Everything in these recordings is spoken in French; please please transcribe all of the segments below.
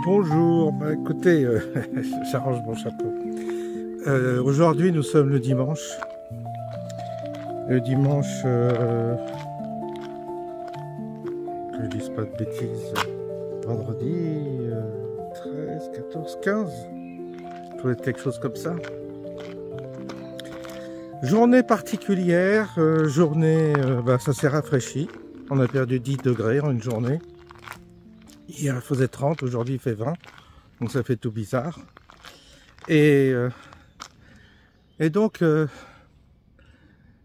Bonjour, écoutez, j'arrange mon chapeau. Aujourd'hui nous sommes le dimanche. Que je dise pas de bêtises, vendredi 13, 14, 15, ça doit être quelque chose comme ça. Journée particulière, ça s'est rafraîchi, on a perdu 10 degrés en une journée. Hier il faisait 30, aujourd'hui il fait 20, donc ça fait tout bizarre. Et donc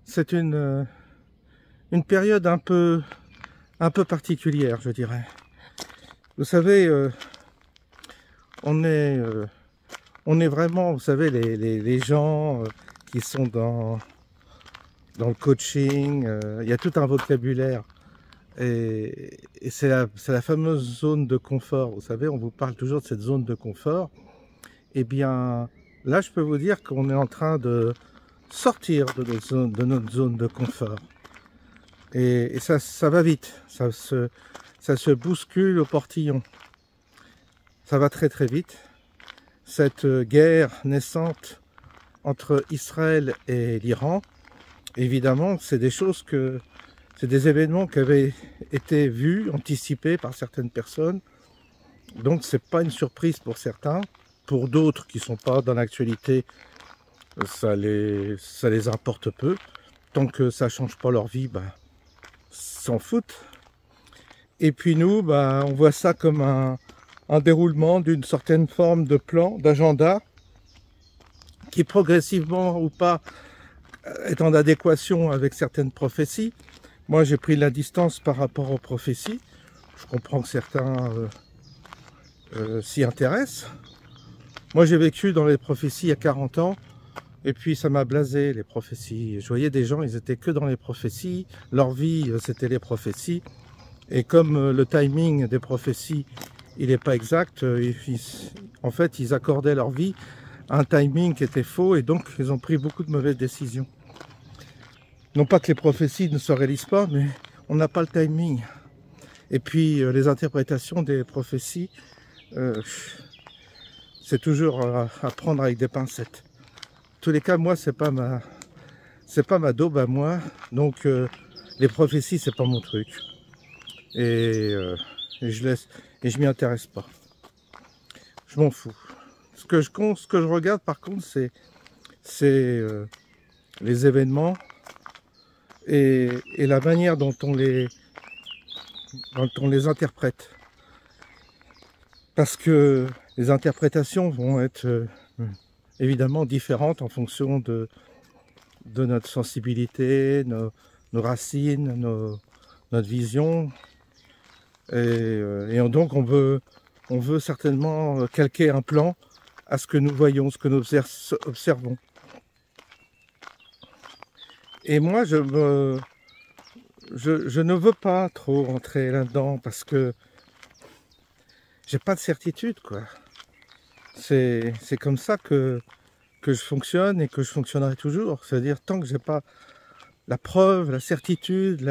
c'est une période un peu particulière, je dirais. Vous savez, on est vraiment, vous savez, les gens qui sont dans le coaching, il y a tout un vocabulaire. Et c'est la fameuse zone de confort. Vous savez, on vous parle toujours de cette zone de confort. Eh bien, là, je peux vous dire qu'on est en train de sortir de notre zone de confort. Et ça va vite. Ça se bouscule au portillon. Ça va très très vite. Cette guerre naissante entre Israël et l'Iran, évidemment, c'est des événements qui avaient été vus, anticipés par certaines personnes. Donc c'est pas une surprise pour certains. Pour d'autres qui sont pas dans l'actualité, ça les importe peu. Tant que ça change pas leur vie, s'en foutent. Et puis nous, on voit ça comme un déroulement d'une certaine forme de plan, d'agenda, qui progressivement ou pas est en adéquation avec certaines prophéties. Moi, j'ai pris la distance par rapport aux prophéties. Je comprends que certains s'y intéressent. Moi, j'ai vécu dans les prophéties il y a 40 ans. Et puis, ça m'a blasé, les prophéties. Je voyais des gens, ils étaient que dans les prophéties. Leur vie, c'était les prophéties. Et comme le timing des prophéties, il n'est pas exact, en fait, ils accordaient leur vie à un timing qui était faux. Et donc, ils ont pris beaucoup de mauvaises décisions. Non pas que les prophéties ne se réalisent pas, mais on n'a pas le timing. Et puis les interprétations des prophéties, c'est toujours à prendre avec des pincettes. En tous les cas, moi, c'est pas ma daube à moi. Donc les prophéties, c'est pas mon truc. Et je m'y intéresse pas. Je m'en fous. Ce que je regarde par contre, c'est les événements. Et la manière dont on les interprète. Parce que les interprétations vont être évidemment différentes en fonction de notre sensibilité, nos racines, notre vision. Et donc on veut certainement calquer un plan à ce que nous voyons, ce que nous observons. Et moi, je ne veux pas trop rentrer là-dedans parce que j'ai pas de certitude, quoi. C'est comme ça que je fonctionne et que je fonctionnerai toujours. C'est-à-dire, tant que j'ai pas la preuve, la certitude,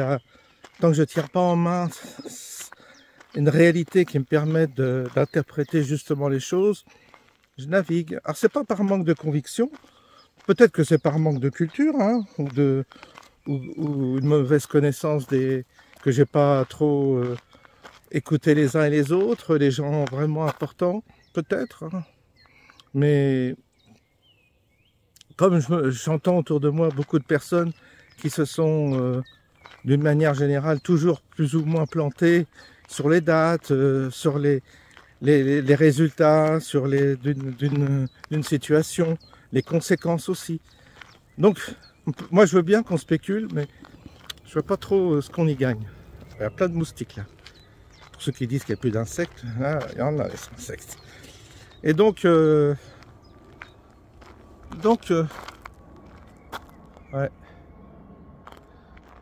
tant que je tire pas en main une réalité qui me permette d'interpréter justement les choses, je navigue. Alors, c'est pas par manque de conviction. Peut-être que c'est par manque de culture, hein, ou une mauvaise connaissance que j'ai pas trop écouté les uns et les autres, les gens vraiment importants, peut-être. Hein. Mais comme j'entends autour de moi beaucoup de personnes qui se sont, d'une manière générale, toujours plus ou moins plantées sur les dates, sur les les résultats sur d'une situation, les conséquences aussi. Donc, moi je veux bien qu'on spécule, mais je vois pas trop ce qu'on y gagne. Il y a plein de moustiques là. Pour ceux qui disent qu'il n'y a plus d'insectes, là, il y en a des insectes. Et donc, ouais,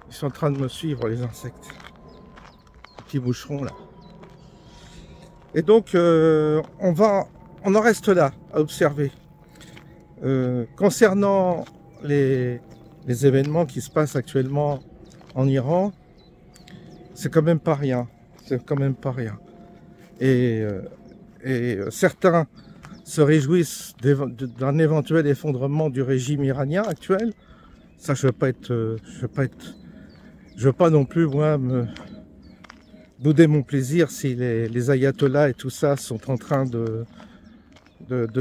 ils sont en train de me suivre les insectes, les petits boucherons là. Et donc, on en reste là à observer. Concernant les événements qui se passent actuellement en Iran, c'est quand même pas rien. C'est quand même pas rien. Et certains se réjouissent d'un éventuel effondrement du régime iranien actuel. Ça, je veux pas non plus moi me bouder mon plaisir si les ayatollahs et tout ça sont en train de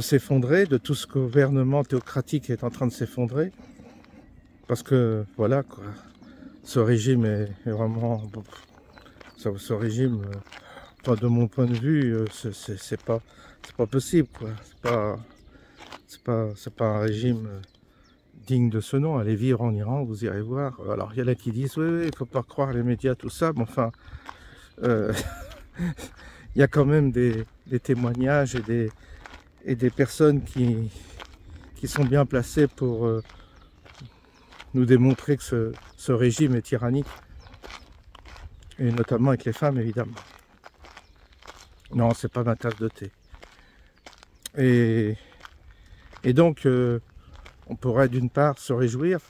s'effondrer, de tout ce gouvernement théocratique est en train de s'effondrer. Parce que, voilà, quoi, ce régime est vraiment... Ce régime, enfin, de mon point de vue, c'est pas possible, quoi. C'est pas un régime digne de ce nom. Allez vivre en Iran, vous irez voir. Alors, il y en a qui disent, oui, il faut pas croire les médias, tout ça, mais enfin... il y a quand même des témoignages et des personnes qui sont bien placées pour nous démontrer que ce régime est tyrannique, et notamment avec les femmes évidemment. Non, c'est pas ma tasse de thé. Et donc on pourrait d'une part se réjouir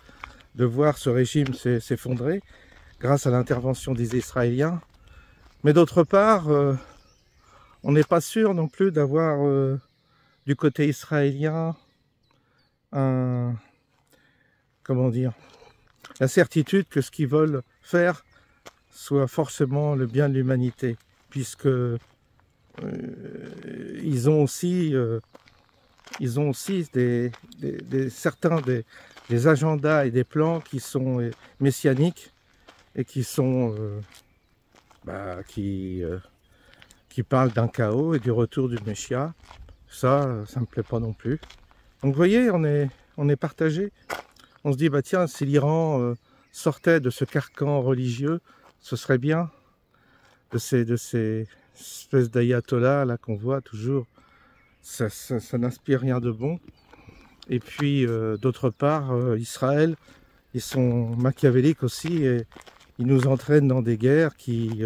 de voir ce régime s'effondrer grâce à l'intervention des Israéliens, mais d'autre part on n'est pas sûr non plus d'avoir du côté israélien comment dire, la certitude que ce qu'ils veulent faire soit forcément le bien de l'humanité, puisque ils ont aussi certains des agendas et des plans qui sont messianiques et qui sont qui parlent d'un chaos et du retour du Messia. Ça me plaît pas non plus. Donc vous voyez, on est partagé. On se dit, bah tiens, si l'Iran sortait de ce carcan religieux, ce serait bien. De ces espèces d'ayatollahs là qu'on voit toujours, ça n'inspire rien de bon. Et puis d'autre part, Israël, ils sont machiavéliques aussi et ils nous entraînent dans des guerres qui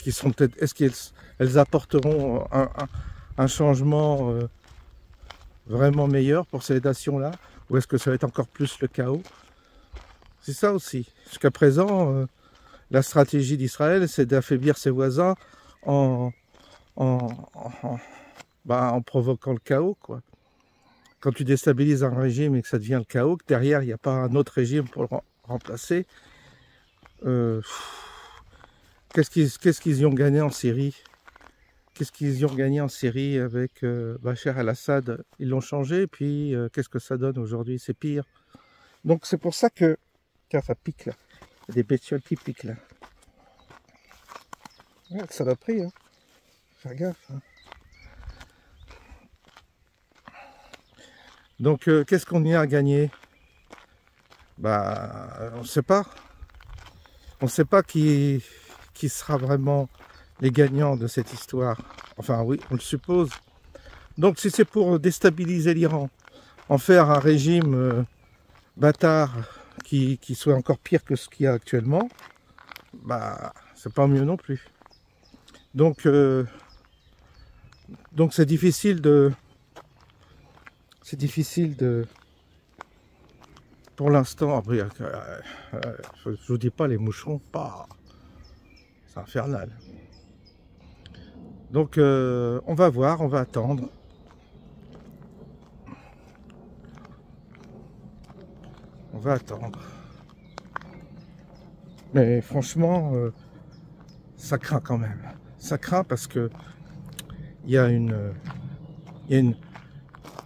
sont peut-être... Est-ce qu'elles apporteront un changement vraiment meilleur pour ces nations-là, ou est-ce que ça va être encore plus le chaos? C'est ça aussi. Jusqu'à présent, la stratégie d'Israël, c'est d'affaiblir ses voisins en provoquant le chaos, quoi. Quand tu déstabilises un régime et que ça devient le chaos, que derrière, il n'y a pas un autre régime pour le remplacer, qu'est-ce qu'ils y ont gagné en Syrie? Qu'est-ce qu'ils y ont gagné en Syrie avec Bachar el-Assad? Ils l'ont changé, puis qu'est-ce que ça donne aujourd'hui? C'est pire. Donc c'est pour ça que... Tiens, ça pique là. Il y a des bestioles qui piquent là. Ouais, ça l'a pris, hein. Faire gaffe. Hein. Donc qu'est-ce qu'on y a gagné? Bah, on ne sait pas. On ne sait pas qui sera vraiment les gagnants de cette histoire. Enfin oui, on le suppose. Donc si c'est pour déstabiliser l'Iran, en faire un régime bâtard qui soit encore pire que ce qu'il y a actuellement, bah c'est pas mieux non plus. Donc c'est difficile de... Pour l'instant, après, je vous dis pas les moucherons, pas... C'est infernal. Donc on va voir, on va attendre. On va attendre. Mais franchement, ça craint quand même. Ça craint parce que il y a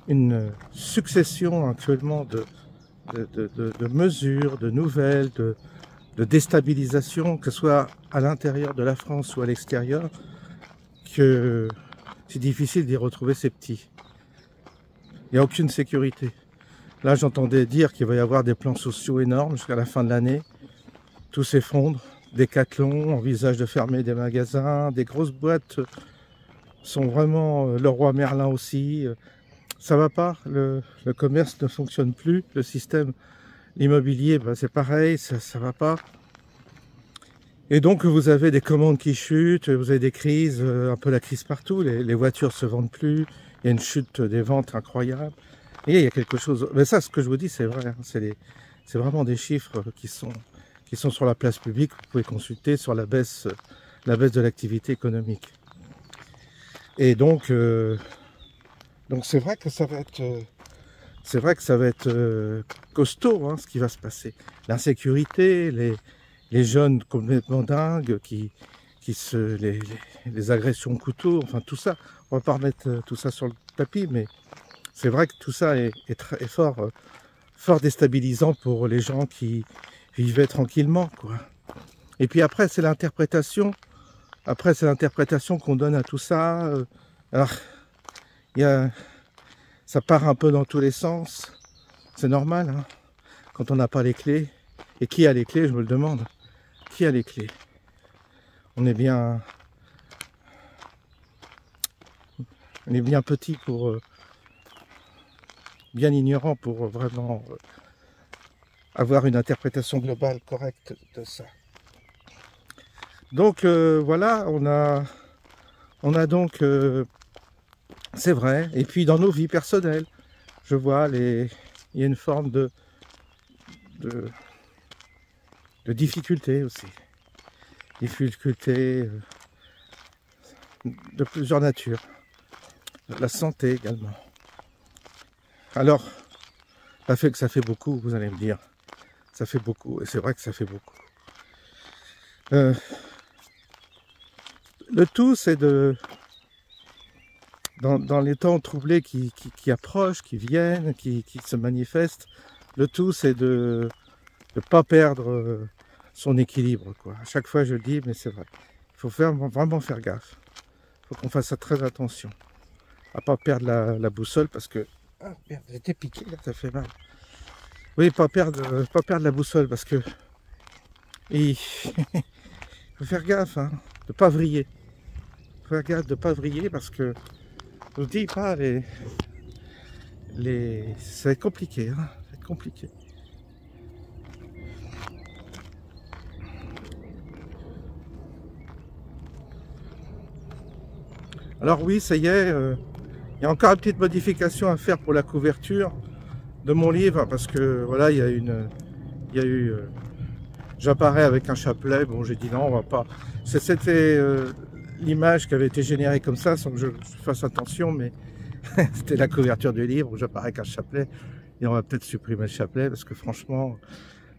une succession actuellement de mesures, de nouvelles, de déstabilisation, que ce soit à l'intérieur de la France ou à l'extérieur, que c'est difficile d'y retrouver ses petits. Il n'y a aucune sécurité. Là, j'entendais dire qu'il va y avoir des plans sociaux énormes jusqu'à la fin de l'année. Tout s'effondre. Decathlon envisage de fermer des magasins. Des grosses boîtes sont vraiment... Leroy Merlin aussi. Ça va pas. Le commerce ne fonctionne plus. Le système immobilier, ben, c'est pareil. Ça va pas. Et donc, vous avez des commandes qui chutent. Vous avez des crises. Un peu la crise partout. Les voitures se vendent plus. Il y a une chute des ventes incroyable. Et il y a quelque chose... Mais ça, ce que je vous dis, c'est vrai. Hein, c'est vraiment des chiffres qui sont sur la place publique. Vous pouvez consulter sur la baisse de l'activité économique. Et donc c'est vrai que ça va être, costaud, hein, ce qui va se passer. L'insécurité, les jeunes complètement dingues les agressions au couteau, enfin tout ça. On va pas remettre tout ça sur le tapis, mais c'est vrai que tout ça est fort déstabilisant pour les gens qui vivaient tranquillement, quoi. Et puis après, c'est l'interprétation. Après, c'est l'interprétation qu'on donne à tout ça. Alors, ça part un peu dans tous les sens. C'est normal, hein, quand on n'a pas les clés. Et qui a les clés, je me le demande. Qui a les clés? On est bien petit pour... bien ignorant pour vraiment avoir une interprétation globale correcte de ça. Donc voilà, on a donc, c'est vrai, et puis dans nos vies personnelles, je vois il y a une forme de difficulté aussi. Difficulté de plusieurs natures. La santé également. Alors, ça fait beaucoup, vous allez me dire. Ça fait beaucoup, et c'est vrai que ça fait beaucoup. Le tout, c'est dans les temps troublés qui approchent, qui viennent, qui se manifestent, le tout, c'est de ne pas perdre son équilibre, quoi. À chaque fois, je le dis, mais c'est vrai. Il faut vraiment faire gaffe. Il faut qu'on fasse très attention à pas perdre la boussole, parce que... Ah merde, j'étais piqué, là, ça fait mal. Oui, pas perdre la boussole, parce que... Il faut faire gaffe, hein, de pas vriller. Faire gaffe de pas vriller, parce que... Je vous dis pas, ça va être compliqué, hein, ça va être compliqué. Alors oui, ça y est, il y a encore une petite modification à faire pour la couverture de mon livre, parce que voilà, il y a eu j'apparais avec un chapelet. Bon, j'ai dit non, on va pas. C'était l'image qui avait été générée comme ça, sans que je fasse attention, mais c'était la couverture du livre où j'apparais avec un chapelet. Et on va peut-être supprimer le chapelet, parce que franchement,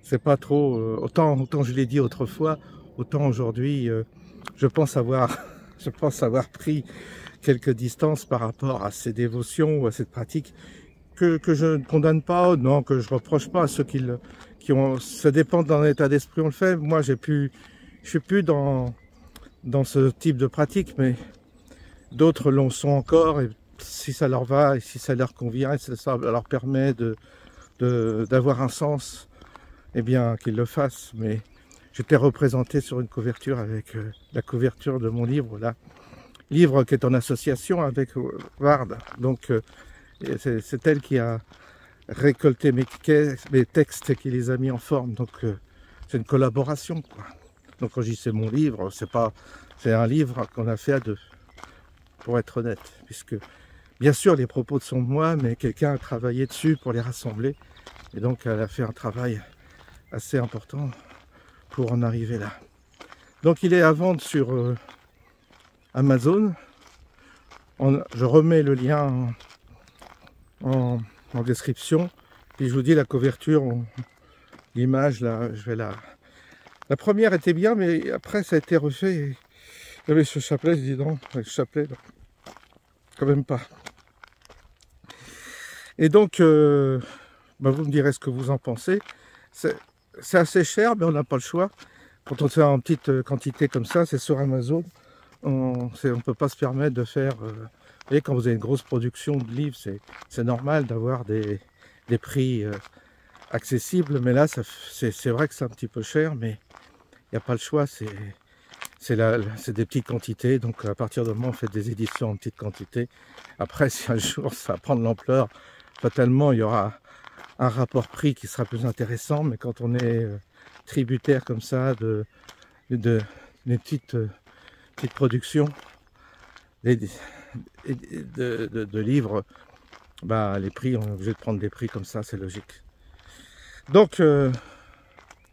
c'est pas trop... autant je l'ai dit autrefois, autant aujourd'hui, je pense avoir pris quelques distances par rapport à ces dévotions ou à cette pratique que je ne condamne pas, non, que je reproche pas à ceux qui ont... Ça dépend d'un état d'esprit, on le fait. Moi, je suis plus dans ce type de pratique, mais d'autres l'en sont encore, et si ça leur va, et si ça leur convient, et si ça leur permet d'avoir un sens, eh bien, qu'ils le fassent. Mais j'étais représenté sur une couverture avec la couverture de mon livre, là. Livre qui est en association avec Ward. Donc, c'est elle qui a récolté mes textes et qui les a mis en forme. Donc, c'est une collaboration, quoi. Donc, quand je dis c'est mon livre, c'est un livre qu'on a fait à deux, pour être honnête. Puisque, bien sûr, les propos sont de moi, mais quelqu'un a travaillé dessus pour les rassembler. Et donc, elle a fait un travail assez important pour en arriver là. Donc, il est à vendre sur Amazon. Je remets le lien en description. Puis je vous dis la couverture, l'image là, la première était bien, mais après ça a été refait. Il y avait ce chapelet, je dis non, avec ce chapelet, non, quand même pas. Et donc, bah vous me direz ce que vous en pensez. C'est assez cher, mais on n'a pas le choix. Quand on fait en petite quantité comme ça, c'est sur Amazon. on peut pas se permettre de faire... vous voyez, quand vous avez une grosse production de livres, c'est normal d'avoir des prix accessibles, mais là, c'est vrai que c'est un petit peu cher, mais il n'y a pas le choix, c'est des petites quantités, donc à partir du moment où on fait des éditions en petites quantités, après, si un jour ça va prendre l'ampleur, fatalement, il y aura un rapport prix qui sera plus intéressant, mais quand on est tributaire comme ça de petites productions de livres, bah, les prix, on est obligé de prendre des prix comme ça, c'est logique. Donc,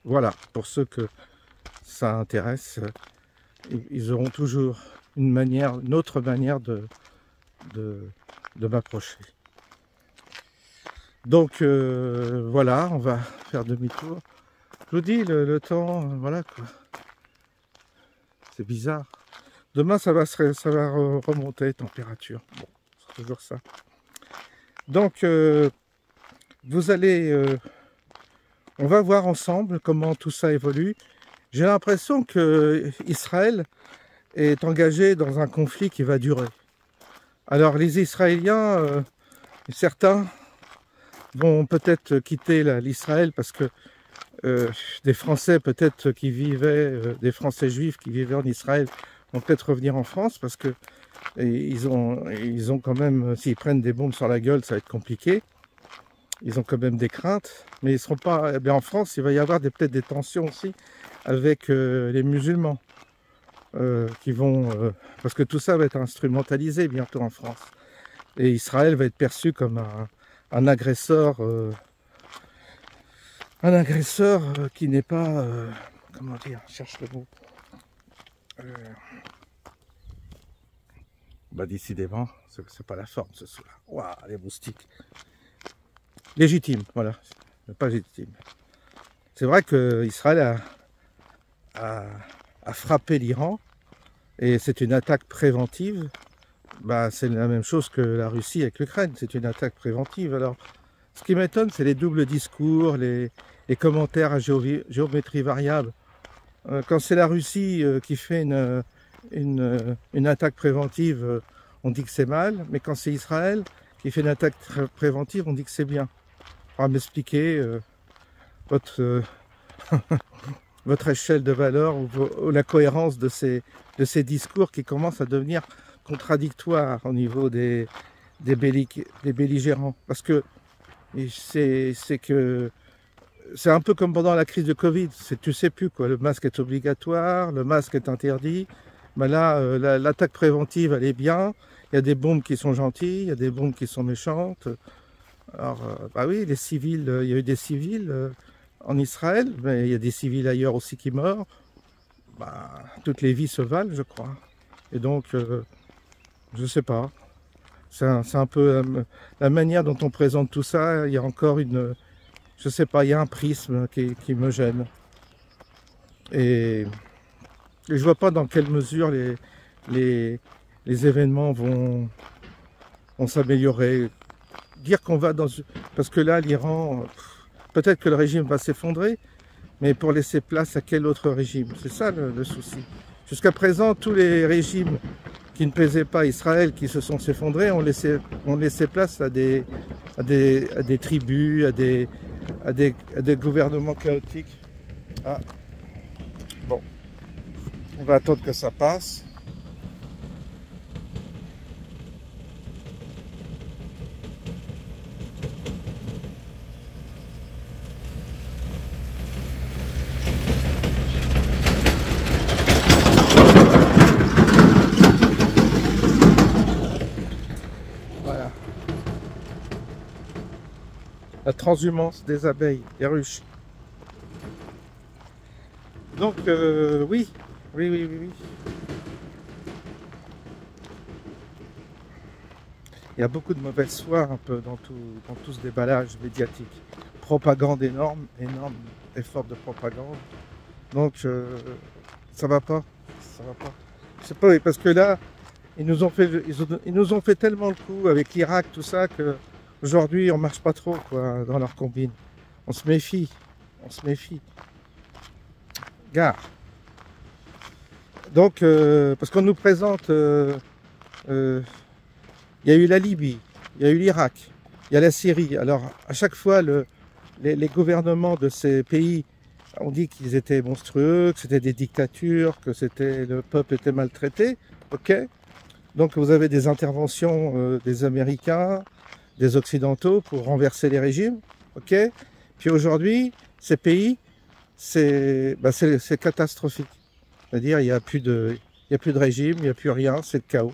voilà, pour ceux que ça intéresse, ils auront toujours une autre manière de m'approcher. Donc voilà, on va faire demi-tour. Je vous dis, le temps, voilà quoi. C'est bizarre. Demain, ça va remonter, température. Bon, c'est toujours ça. Donc, vous allez... on va voir ensemble comment tout ça évolue. J'ai l'impression que Israël est engagé dans un conflit qui va durer. Alors les Israéliens, certains vont peut-être quitter l'Israël parce que des Français peut-être qui vivaient, des Français juifs qui vivaient en Israël vont peut-être revenir en France parce que ils ont quand même, s'ils prennent des bombes sur la gueule, ça va être compliqué. Ils ont quand même des craintes, mais ils seront pas. Eh bien, en France, il va y avoir peut-être des tensions aussi avec les musulmans qui vont, parce que tout ça va être instrumentalisé bientôt en France. Et Israël va être perçu comme un agresseur, qui n'est pas, comment dire, cherche le mot. Bah décidément, c'est pas la forme ce soir. Waouh, les moustiques. Légitime, voilà, pas légitime. C'est vrai que Israël a frappé l'Iran et c'est une attaque préventive. Bah, c'est la même chose que la Russie avec l'Ukraine, c'est une attaque préventive. Alors, ce qui m'étonne, c'est les doubles discours, les commentaires à géométrie variable. Quand c'est la Russie qui fait une attaque préventive, on dit que c'est mal, mais quand c'est Israël qui fait une attaque préventive, on dit que c'est bien. On va m'expliquer votre échelle de valeur ou la cohérence de ces discours qui commencent à devenir contradictoires au niveau des belligérants. Parce que c'est un peu comme pendant la crise de Covid, tu sais plus quoi, le masque est obligatoire, le masque est interdit. Ben là, l'attaque préventive, elle est bien. Il y a des bombes qui sont gentilles, il y a des bombes qui sont méchantes. Alors, bah oui, les civils, il y a eu des civils en Israël, mais il y a des civils ailleurs aussi qui meurent. Bah, toutes les vies se valent, je crois. Et donc, je sais pas. C'est un peu la manière dont on présente tout ça. Il y a encore je sais pas, il y a un prisme qui me gêne. Et je vois pas dans quelle mesure les événements vont s'améliorer. Dire qu'on va dans... Parce que là, l'Iran, peut-être que le régime va s'effondrer, mais pour laisser place à quel autre régime? C'est ça le souci. Jusqu'à présent, tous les régimes qui ne plaisaient pas à Israël, qui se sont effondrés, ont laissé place à des tribus, à des gouvernements chaotiques. Ah. Bon, on va attendre que ça passe. Voilà. La transhumance des abeilles, des ruches. Donc, oui. Il y a beaucoup de mauvaise foi un peu dans tout ce déballage médiatique. Propagande énorme effort de propagande. Donc, ça va pas. Je sais pas, parce que là, ils nous ont fait tellement le coup avec l'Irak, tout ça, que aujourd'hui on marche pas trop quoi dans leur combine. On se méfie. Gare. Donc, parce qu'on nous présente, il y a eu la Libye, il y a eu l'Irak, il y a la Syrie. Alors, à chaque fois, les gouvernements de ces pays ont dit qu'ils étaient monstrueux, que c'était des dictatures, que le peuple était maltraité. Ok. Donc, vous avez des interventions des Américains, des Occidentaux pour renverser les régimes. Ok. Puis aujourd'hui, ces pays, c'est catastrophique. C'est-à-dire, il n'y a plus de régime, il n'y a plus rien, c'est le chaos.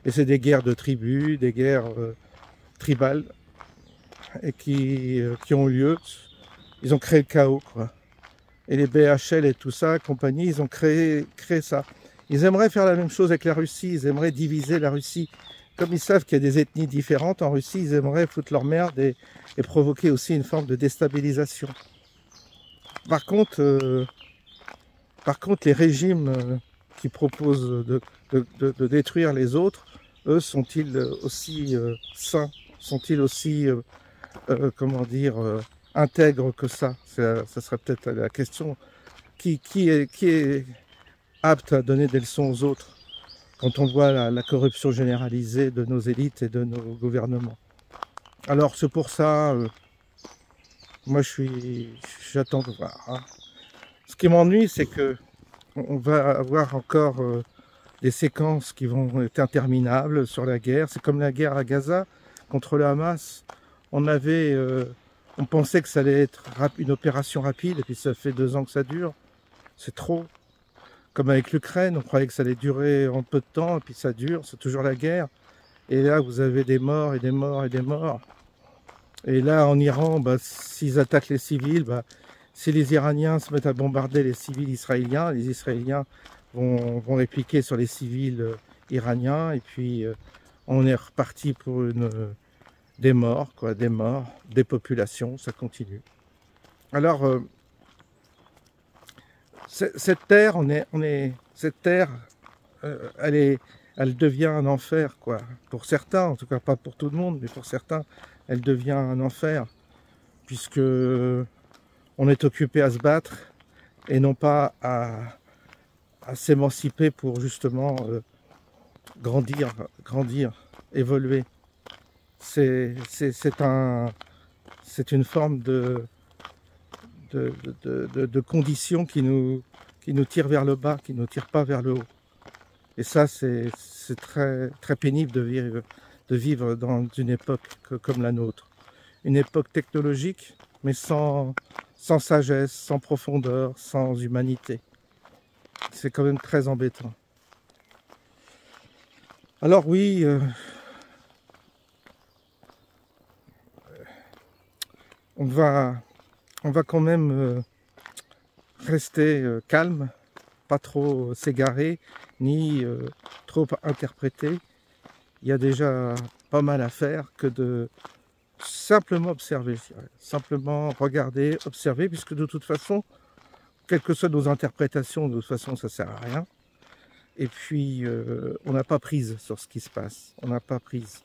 Et c'est des guerres de tribus, des guerres tribales, et qui ont lieu. Ils ont créé le chaos, quoi. Et les BHL et tout ça, compagnie, ils ont créé ça. Ils aimeraient faire la même chose avec la Russie, ils aimeraient diviser la Russie. Comme ils savent qu'il y a des ethnies différentes en Russie, ils aimeraient foutre leur merde et provoquer aussi une forme de déstabilisation. Par contre, les régimes qui proposent de détruire les autres, eux, sont-ils aussi sains? Sont-ils aussi, comment dire, intègres que ça? Ça serait peut-être la question. Qui est apte à donner des leçons aux autres quand on voit la corruption généralisée de nos élites et de nos gouvernements? Alors, c'est pour ça, moi, j'attends de voir. Hein. Ce qui m'ennuie, c'est que on va avoir encore des séquences qui vont être interminables sur la guerre. C'est comme la guerre à Gaza contre le Hamas. On pensait que ça allait être une opération rapide, et puis ça fait 2 ans que ça dure. C'est trop. Comme avec l'Ukraine, on croyait que ça allait durer en peu de temps, et puis ça dure, c'est toujours la guerre. Et là, vous avez des morts et des morts et des morts. Et là, en Iran, s'ils attaquent les civils, si les Iraniens se mettent à bombarder les civils israéliens, les Israéliens vont répliquer sur les civils iraniens, et puis on est reparti pour des morts, quoi, des morts, des populations, ça continue. Alors, cette terre, cette terre, elle devient un enfer, quoi. Pour certains, en tout cas pas pour tout le monde, mais pour certains, elle devient un enfer, puisque on est occupé à se battre et non pas à s'émanciper pour justement grandir, évoluer. C'est une forme de conditions qui nous tire vers le bas, qui ne nous tire pas vers le haut. Et ça, c'est très, très pénible de vivre dans une époque comme la nôtre. Une époque technologique, mais sans sagesse, sans profondeur, sans humanité. C'est quand même très embêtant. Alors oui, on va quand même rester calme, pas trop s'égarer, ni trop interpréter. Il y a déjà pas mal à faire que de simplement observer, je dirais. Simplement regarder, observer, puisque de toute façon, quelles que soient nos interprétations, de toute façon, ça sert à rien. Et puis, on n'a pas prise sur ce qui se passe. On n'a pas prise.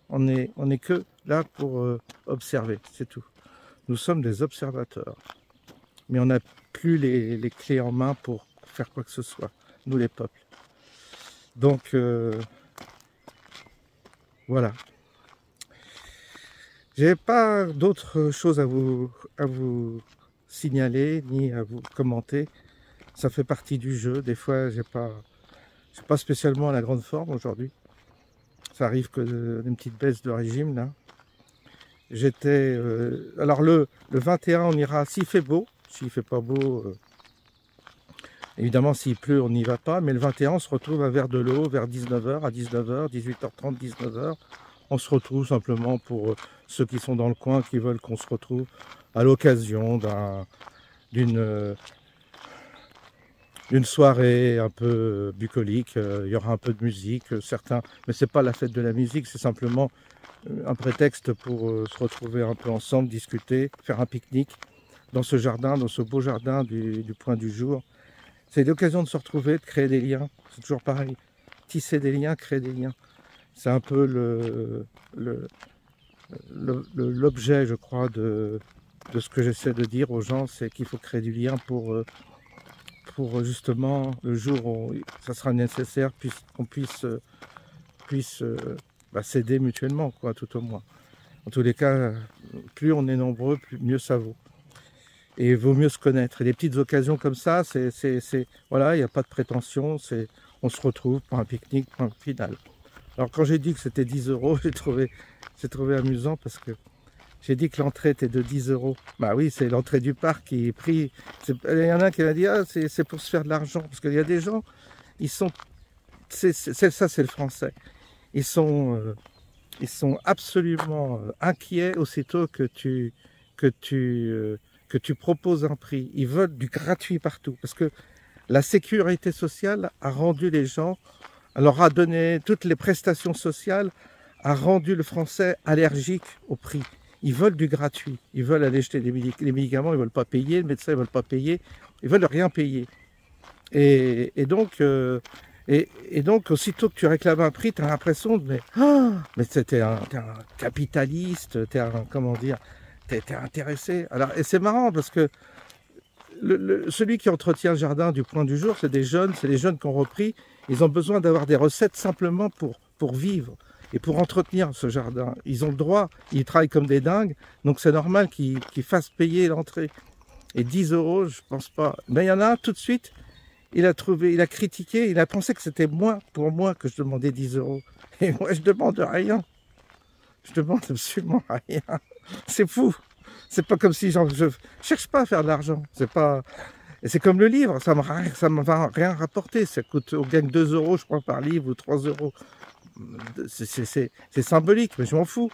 On est que là pour observer, c'est tout. Nous sommes des observateurs. Mais on n'a plus les clés en main pour faire quoi que ce soit, nous les peuples. Donc, voilà. J'ai pas d'autres choses à vous signaler, ni à vous commenter. Ça fait partie du jeu. Des fois, j'ai pas spécialement la grande forme aujourd'hui. Ça arrive que d'une petite baisse de régime, là. J'étais... alors, le 21, on ira, s'il fait beau. S'il fait pas beau... évidemment, s'il pleut, on n'y va pas. Mais le 21, on se retrouve à Vers-de-l'Eau, vers 19h, à 19h, 18h30, 19h. On se retrouve simplement pour ceux qui sont dans le coin, qui veulent qu'on se retrouve à l'occasion d'une soirée un peu bucolique. Il y aura un peu de musique, certains, mais c'est pas la fête de la musique, c'est simplement un prétexte pour se retrouver un peu ensemble, discuter, faire un pique-nique dans ce jardin, dans ce beau jardin du Point du Jour. C'est l'occasion de se retrouver, de créer des liens. C'est toujours pareil. Tisser des liens, créer des liens. C'est un peu l'objet, je crois, de ce que j'essaie de dire aux gens, c'est qu'il faut créer du lien pour pour justement le jour où ça sera nécessaire, qu'on puisse s'aider mutuellement, quoi, tout au moins. En tous les cas, plus on est nombreux, mieux ça vaut. Et il vaut mieux se connaître. Et des petites occasions comme ça, voilà, il n'y a pas de prétention, on se retrouve pour un pique-nique, point final. Alors quand j'ai dit que c'était 10 €, j'ai trouvé amusant parce que j'ai dit que l'entrée était de 10 €. Bah oui, c'est l'entrée du parc qui est pris. Il y en a qui m'a dit, ah, c'est pour se faire de l'argent. Parce qu'il y a des gens, ils sont, ça c'est le français. Ils sont absolument inquiets aussitôt que tu proposes un prix. Ils veulent du gratuit partout. Parce que la sécurité sociale a rendu les gens, leur a donné toutes les prestations sociales, a rendu le français allergique au prix. Ils veulent du gratuit. Ils veulent aller jeter les médicaments, ils ne veulent pas payer, le médecin ne veut pas payer, ils veulent rien payer. Et donc, aussitôt que tu réclames un prix, tu as l'impression de mais t'es un capitaliste, t'es intéressé. Alors, et c'est marrant parce que celui qui entretient le jardin du Point du Jour, c'est des jeunes qui ont repris. Ils ont besoin d'avoir des recettes simplement pour vivre et pour entretenir ce jardin. Ils ont le droit, ils travaillent comme des dingues, donc c'est normal qu'ils fassent payer l'entrée. Et 10 €, je pense pas. Mais il y en a un, tout de suite, il a critiqué, il a pensé que c'était pour moi que je demandais 10 €. Et moi, je demande rien. Je demande absolument rien. C'est fou. C'est pas comme si je cherche pas à faire de l'argent. Et c'est comme le livre, ça me va rien rapporter. Ça coûte, on gagne 2 € je crois par livre ou 3 €. C'est symbolique, mais je m'en fous.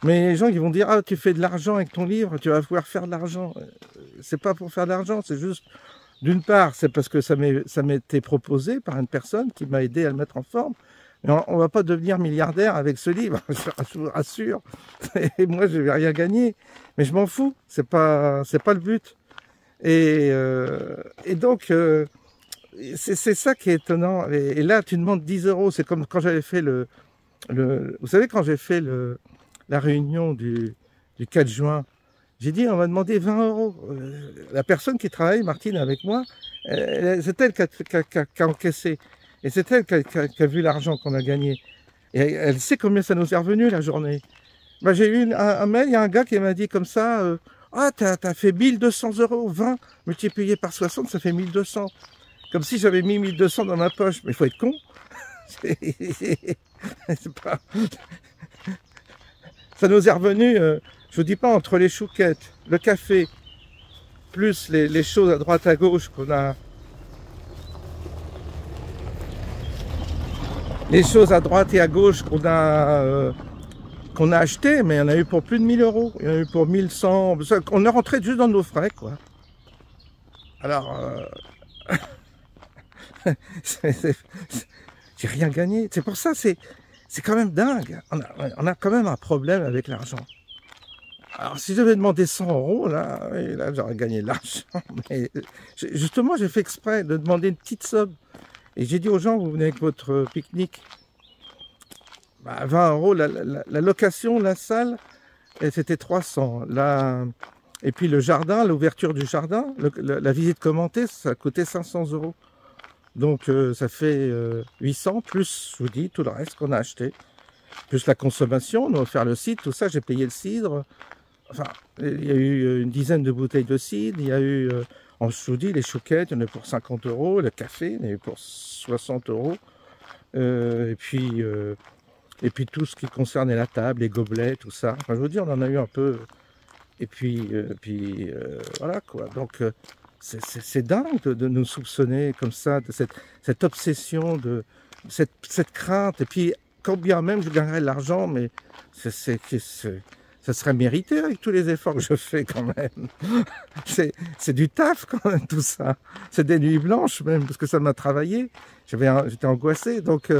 Mais les gens qui vont dire, ah, tu fais de l'argent avec ton livre, tu vas pouvoir faire de l'argent. C'est pas pour faire de l'argent, c'est juste, d'une part, c'est parce que ça m'était proposé par une personne qui m'a aidé à le mettre en forme. Mais on va pas devenir milliardaire avec ce livre, je vous rassure. Et moi, je vais rien gagner. Mais je m'en fous, c'est pas le but. Et donc, c'est ça qui est étonnant. Et là, tu demandes 10 €. C'est comme quand j'avais fait vous savez, quand j'ai fait la réunion du 4 juin, j'ai dit, on m'a demandé 20 €. La personne qui travaille, Martine, avec moi, c'est elle qui a encaissé. Et c'est elle qui a vu l'argent qu'on a gagné. Et elle sait combien ça nous est revenu la journée. Ben, j'ai eu un mail, il y a un gars qui m'a dit comme ça, ah, t'as fait 1200 €, 20 multiplié par 60, ça fait 1200. Comme si j'avais mis 1200 dans ma poche. Mais il faut être con. Pas... Ça nous est revenu, je vous dis pas, entre les chouquettes, le café, plus les choses à droite à gauche qu'on a... Les choses à droite et à gauche qu'on a achetées, mais il y en a eu pour plus de 1000 €. Il y en a eu pour 1100. On est rentré juste dans nos frais, quoi. Alors... j'ai rien gagné. C'est pour ça, c'est quand même dingue. On a quand même un problème avec l'argent. Alors, si j'avais demandé 100 €, là j'aurais gagné de l'argent. Mais justement, j'ai fait exprès de demander une petite somme. Et j'ai dit aux gens, vous venez avec votre pique-nique. Bah, 20 € la location, la salle, c'était 300. Et puis le jardin, l'ouverture du jardin, la visite commentée, ça coûtait 500 €. Donc ça fait 800, plus, je vous dis, tout le reste qu'on a acheté. Plus la consommation, on a offert le cidre, tout ça, j'ai payé le cidre. Enfin, il y a eu une dizaine de bouteilles de cidre, il y a eu, je vous dis, les chouquettes, il y en a pour 50 €, le café, il y en a eu pour 60 €. Et puis tout ce qui concernait la table, les gobelets, tout ça. Enfin, je vous dis, on en a eu un peu. Et puis voilà, quoi. Donc... c'est dingue de nous soupçonner comme ça, de cette obsession, de cette crainte. Et puis, quand bien même je gagnerais de l'argent, mais ça serait mérité avec tous les efforts que je fais quand même. C'est du taf quand même tout ça. C'est des nuits blanches même, parce que ça m'a travaillé. J'étais angoissé. Donc,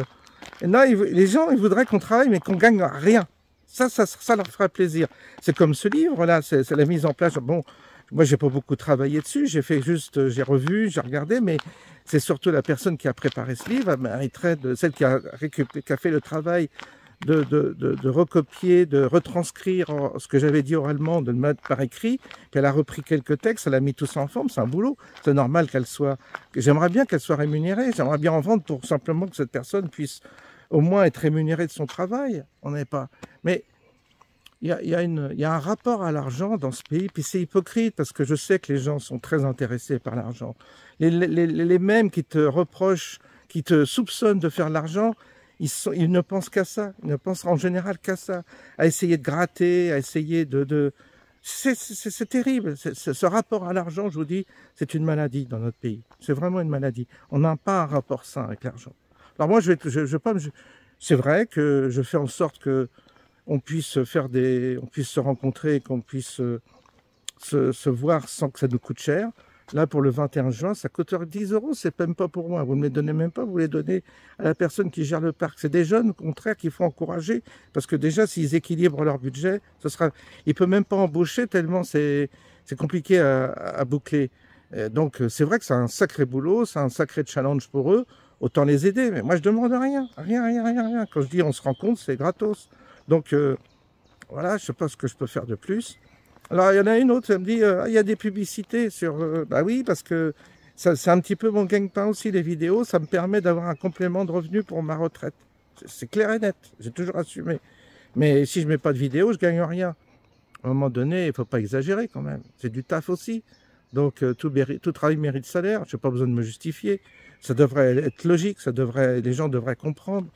non, les gens, ils voudraient qu'on travaille, mais qu'on gagne rien. Ça leur ferait plaisir. C'est comme ce livre-là, c'est la mise en place. Bon, moi, j'ai pas beaucoup travaillé dessus, j'ai revu, j'ai regardé, mais c'est surtout la personne qui a préparé ce livre, elle mériterait celle qui a fait le travail de recopier, de retranscrire ce que j'avais dit oralement, de le mettre par écrit, puis elle a repris quelques textes, elle a mis tout ça en forme, c'est un boulot, c'est normal qu'elle soit, j'aimerais bien qu'elle soit rémunérée, j'aimerais bien en vendre pour simplement que cette personne puisse au moins être rémunérée de son travail, on n'est pas, mais il y a un rapport à l'argent dans ce pays, puis c'est hypocrite, parce que je sais que les gens sont très intéressés par l'argent, les mêmes qui te reprochent, qui te soupçonnent de faire de l'argent, ils ne pensent qu'à ça, ils ne pensent en général qu'à ça, à essayer de gratter, à essayer c'est terrible, ce rapport à l'argent, je vous dis, c'est une maladie dans notre pays, c'est vraiment une maladie, on n'a pas un rapport sain avec l'argent. Alors moi, c'est vrai que je fais en sorte que on puisse se rencontrer, qu'on puisse se voir sans que ça nous coûte cher. Là, pour le 21 juin, ça coûte 10 €, c'est même pas pour moi. Vous ne me les donnez même pas, vous les donnez à la personne qui gère le parc. C'est des jeunes, au contraire, qu'il faut encourager, parce que déjà, s'ils équilibrent leur budget, il ne peut même pas embaucher tellement c'est compliqué à boucler. Donc, c'est vrai que c'est un sacré boulot, c'est un sacré challenge pour eux. Autant les aider, mais moi, je demande rien. Rien. Quand je dis on se rend compte, c'est gratos. Donc, voilà, je ne sais pas ce que je peux faire de plus. Alors, il y en a une autre, elle me dit, il y a des publicités sur... bah oui, parce que c'est un petit peu mon gagne-pain aussi, les vidéos. Ça me permet d'avoir un complément de revenu pour ma retraite. C'est clair et net, j'ai toujours assumé. Mais si je ne mets pas de vidéo, je ne gagne rien. À un moment donné, il ne faut pas exagérer quand même. C'est du taf aussi. Donc, tout travail mérite salaire. Je n'ai pas besoin de me justifier. Ça devrait être logique, les gens devraient comprendre.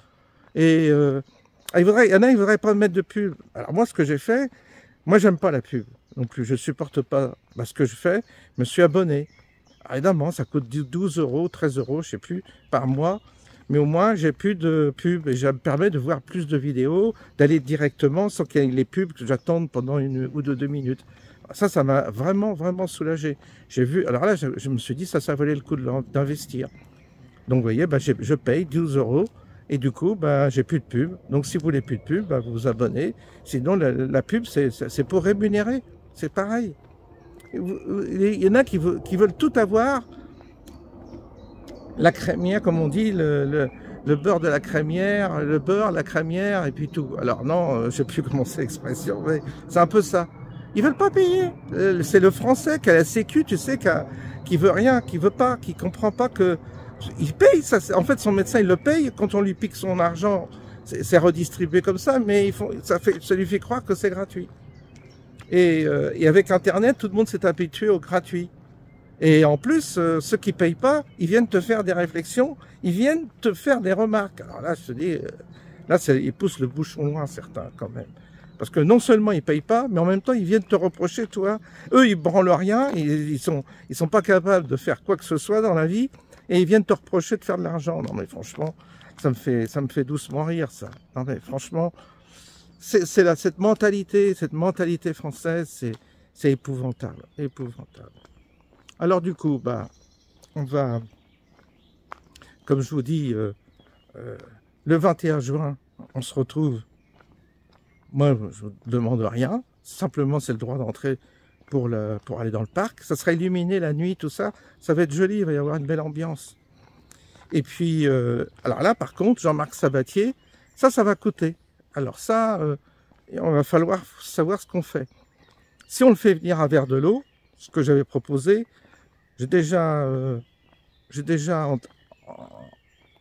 Et il y en a, ils ne voudraient pas mettre de pub. Alors moi, ce que j'ai fait... Moi, j'aime pas la pub non plus. Je supporte pas ce que je fais. Je me suis abonné. Alors, évidemment, ça coûte 12 €, 13 €, je sais plus, par mois. Mais au moins, j'ai plus de pub et ça me permet de voir plus de vidéos, d'aller directement sans qu'il y ait les pubs que j'attende pendant 1 ou 2 minutes. Ça m'a vraiment, vraiment soulagé. J'ai vu. Alors là, je me suis dit, ça valait le coup d'investir. Donc, vous voyez, je paye 12 €. Et du coup, j'ai plus de pub. Donc, si vous voulez plus de pub, vous vous abonnez. Sinon, la pub, c'est pour rémunérer. C'est pareil. Il y en a qui veulent tout avoir. La crémière, comme on dit, le beurre de la crémière, le beurre, la crémière, et puis tout. Alors non, je ne sais plus comment c'est l'expression, mais c'est un peu ça. Ils veulent pas payer. C'est le Français qui a la sécu, tu sais, qui veut rien, qui veut pas, qui comprend pas que... Il paye, ça. En fait, son médecin, il le paye. Quand on lui pique son argent, c'est redistribué comme ça, mais ça lui fait croire que c'est gratuit. Et avec Internet, tout le monde s'est habitué au gratuit. Et en plus, ceux qui payent pas, ils viennent te faire des réflexions, ils viennent te faire des remarques. Alors là, je te dis, là, ils poussent le bouchon loin, certains, quand même. Parce que non seulement ils payent pas, mais en même temps, ils viennent te reprocher, toi. Eux, ils branlent rien, ils sont pas capables de faire quoi que ce soit dans la vie. Et ils viennent te reprocher de faire de l'argent. Non mais franchement, ça me fait doucement rire, ça. Non mais franchement, cette mentalité française, c'est épouvantable, épouvantable. Alors du coup, on va, comme je vous dis, le 21 juin, on se retrouve. Moi, je ne demande rien. Simplement, c'est le droit d'entrer pour aller dans le parc. Ça sera illuminé la nuit, tout ça. Ça va être joli, il va y avoir une belle ambiance. Et puis, alors là, par contre, Jean-Marc Sabatier, ça va coûter. Alors ça, on va falloir savoir ce qu'on fait. Si on le fait venir à verre de l'eau, ce que j'avais proposé, j'ai déjà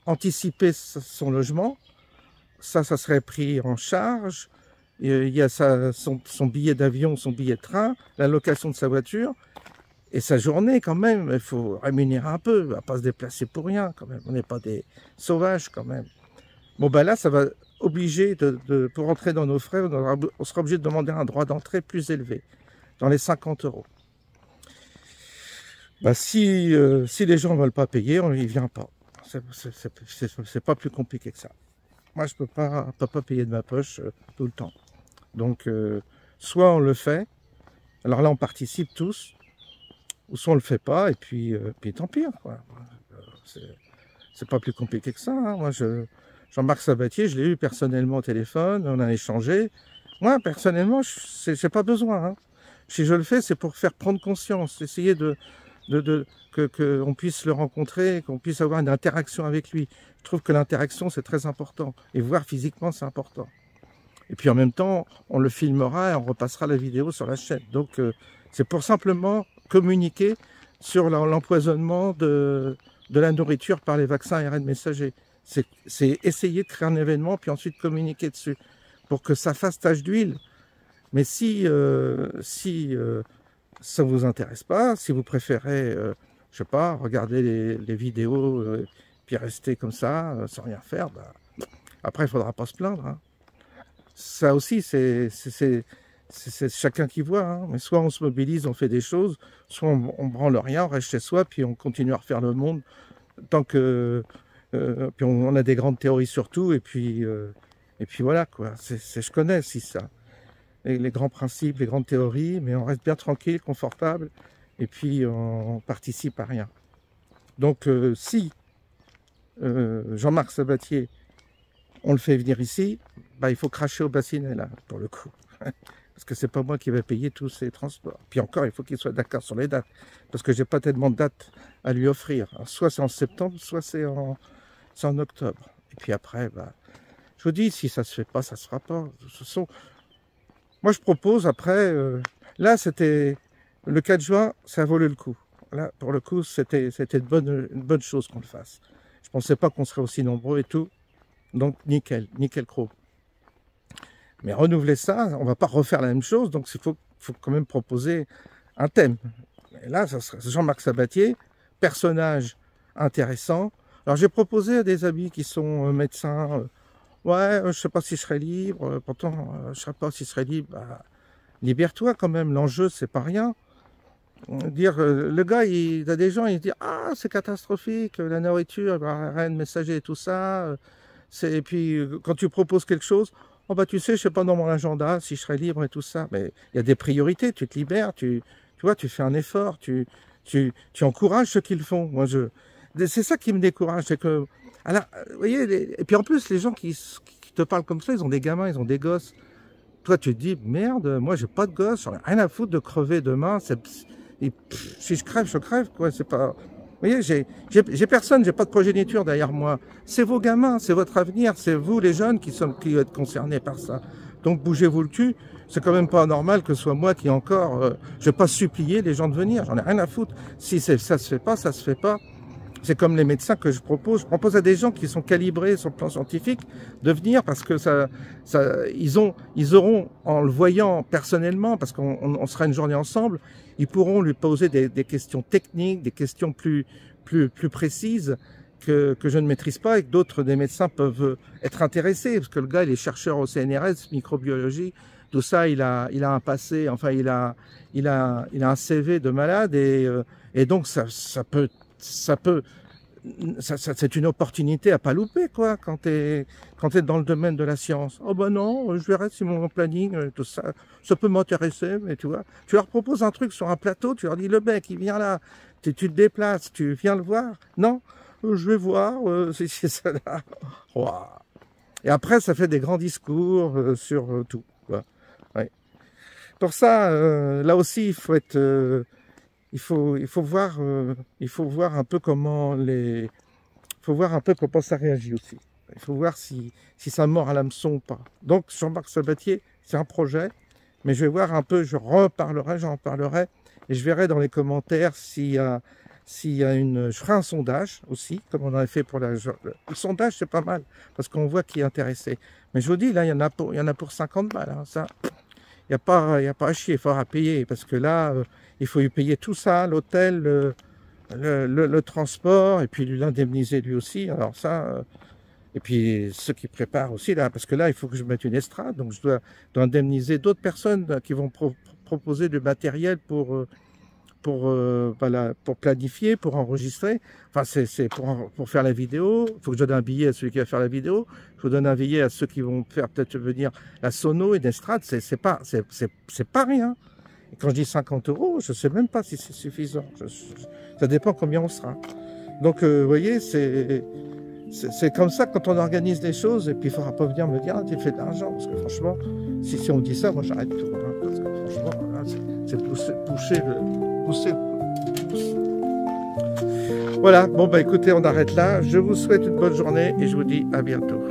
anticipé son logement. Ça serait pris en charge. Il y a son billet d'avion, son billet de train, la location de sa voiture et sa journée quand même. Il faut rémunérer un peu, on ne va pas se déplacer pour rien quand même. On n'est pas des sauvages quand même. Bon là, ça va obliger, pour entrer dans nos frais, on sera obligé de demander un droit d'entrée plus élevé, dans les 50 €. Si les gens ne veulent pas payer, ils ne viennent pas. C'est pas plus compliqué que ça. Moi, je ne peux pas payer de ma poche tout le temps. Donc, soit on le fait, alors là, on participe tous, ou soit on le fait pas, et puis tant pis. C'est pas plus compliqué que ça. Hein. Moi, Jean-Marc Sabatier, je l'ai eu personnellement au téléphone, on a échangé. Moi, personnellement, je n'ai pas besoin. Hein. Si je le fais, c'est pour faire prendre conscience, essayer qu'on puisse le rencontrer, qu'on puisse avoir une interaction avec lui. Je trouve que l'interaction, c'est très important. Et voir physiquement, c'est important. Et puis en même temps, on le filmera et on repassera la vidéo sur la chaîne. Donc c'est pour simplement communiquer sur l'empoisonnement de la nourriture par les vaccins ARN messagers. C'est essayer de créer un événement, puis ensuite communiquer dessus, pour que ça fasse tache d'huile. Mais si ça vous intéresse pas, si vous préférez, je sais pas, regarder les vidéos, puis rester comme ça, sans rien faire, bah, après il faudra pas se plaindre. Hein. Ça aussi, c'est chacun qui voit. Hein. Mais soit on se mobilise, on fait des choses, soit on branle rien, on reste chez soi, puis on continue à refaire le monde tant que puis on a des grandes théories sur tout, et puis voilà quoi. Je connais aussi ça. Les grands principes, les grandes théories, mais on reste bien tranquille, confortable, et puis on participe à rien. Donc si Jean-Marc Sabatier, on le fait venir ici, bah, il faut cracher au bassinet là, pour le coup. Parce que c'est pas moi qui vais payer tous ces transports. Puis encore, il faut qu'il soit d'accord sur les dates. Parce que j'ai pas tellement de dates à lui offrir. Alors, soit c'est en septembre, soit c'est en octobre. Et puis après, bah, je vous dis, si ça se fait pas, ça se fera pas. De toute façon, moi je propose après, là c'était le 4 juin, ça a valu le coup. Là, pour le coup, c'était une bonne chose qu'on le fasse. Je pensais pas qu'on serait aussi nombreux et tout. Donc nickel chrome. Mais renouveler ça, on va pas refaire la même chose, donc il faut quand même proposer un thème. Et là, ça serait Jean-Marc Sabatier, personnage intéressant. Alors j'ai proposé à des amis qui sont médecins, ouais, je sais pas si je serais libre, pourtant je sais pas si je serais libre, bah, libère-toi quand même, l'enjeu c'est pas rien. Dire, le gars, il a des gens, ils disent, ah c'est catastrophique, la nourriture, bah, rien de messager et tout ça. Et puis quand tu proposes quelque chose, oh bah tu sais, je sais pas dans mon agenda si je serais libre et tout ça, mais il y a des priorités, tu te libères, tu vois, tu fais un effort, tu encourages ceux qui le font. Moi c'est ça qui me décourage, c'est que, alors, vous voyez, et puis en plus les gens qui te parlent comme ça, ils ont des gamins, ils ont des gosses. Toi tu te dis merde, moi j'ai pas de gosse, j'en ai rien à foutre de crever demain. Si je crève quoi, c'est pas. Vous voyez, j'ai personne, j'ai pas de progéniture derrière moi. C'est vos gamins, c'est votre avenir, c'est vous les jeunes qui êtes concernés par ça. Donc bougez-vous le cul. C'est quand même pas normal que ce soit moi qui encore, je vais pas supplier les gens de venir. J'en ai rien à foutre. Si ça se fait pas, ça se fait pas. C'est comme les médecins que je propose. Je propose à des gens qui sont calibrés sur le plan scientifique de venir parce que ils auront, en le voyant personnellement, parce qu'on sera une journée ensemble, ils pourront lui poser des questions techniques, des questions plus précises que je ne maîtrise pas et que d'autres des médecins peuvent être intéressés. Parce que le gars, il est chercheur au CNRS, microbiologie, tout ça, il a un passé, enfin, il a un CV de malade et donc c'est une opportunité à pas louper, quoi, quand t'es dans le domaine de la science. Oh ben non, je verrai si mon planning, tout ça, ça peut m'intéresser, mais tu vois, tu leur proposes un truc sur un plateau, tu leur dis, le mec, il vient là, tu te déplaces, tu viens le voir. Non, je vais voir, c'est ça là. Wow. Et après, ça fait des grands discours sur tout, quoi. Ouais. Pour ça, là aussi, il faut être... il faut voir un peu comment ça réagit aussi. Il faut voir si ça mord à l'hameçon ou pas. Donc Jean-Marc Sabatier, c'est un projet, mais je vais voir un peu, j'en reparlerai, et je verrai dans les commentaires s'il y a je ferai un sondage aussi, comme on avait fait pour le sondage, c'est pas mal, parce qu'on voit qui est intéressé. Mais je vous dis, là, il y en a pour 50 balles, hein, ça. Il n'y a pas à chier, il faudra payer, parce que là, il faut lui payer tout ça, l'hôtel, le transport, et puis l'indemniser lui aussi. Alors ça, et puis ceux qui préparent aussi, là, parce que là, il faut que je mette une estrade, donc je dois indemniser d'autres personnes qui vont proposer du matériel pour planifier, pour enregistrer. Enfin, c'est pour faire la vidéo. Il faut que je donne un billet à celui qui va faire la vidéo. Je vous donne un billet à ceux qui vont faire peut-être venir la sono et l'estrade. C'est pas rien. Et quand je dis 50 €, je sais même pas si c'est suffisant. Ça dépend combien on sera. Donc, vous voyez, c'est comme ça quand on organise des choses. Et puis, il faudra pas venir me dire, ah, tu fais de l'argent. Parce que franchement, si on dit ça, moi, j'arrête tout. Hein, parce que franchement, là, c'est pousser. Voilà, bon bah écoutez, on arrête là. Je vous souhaite une bonne journée et je vous dis à bientôt.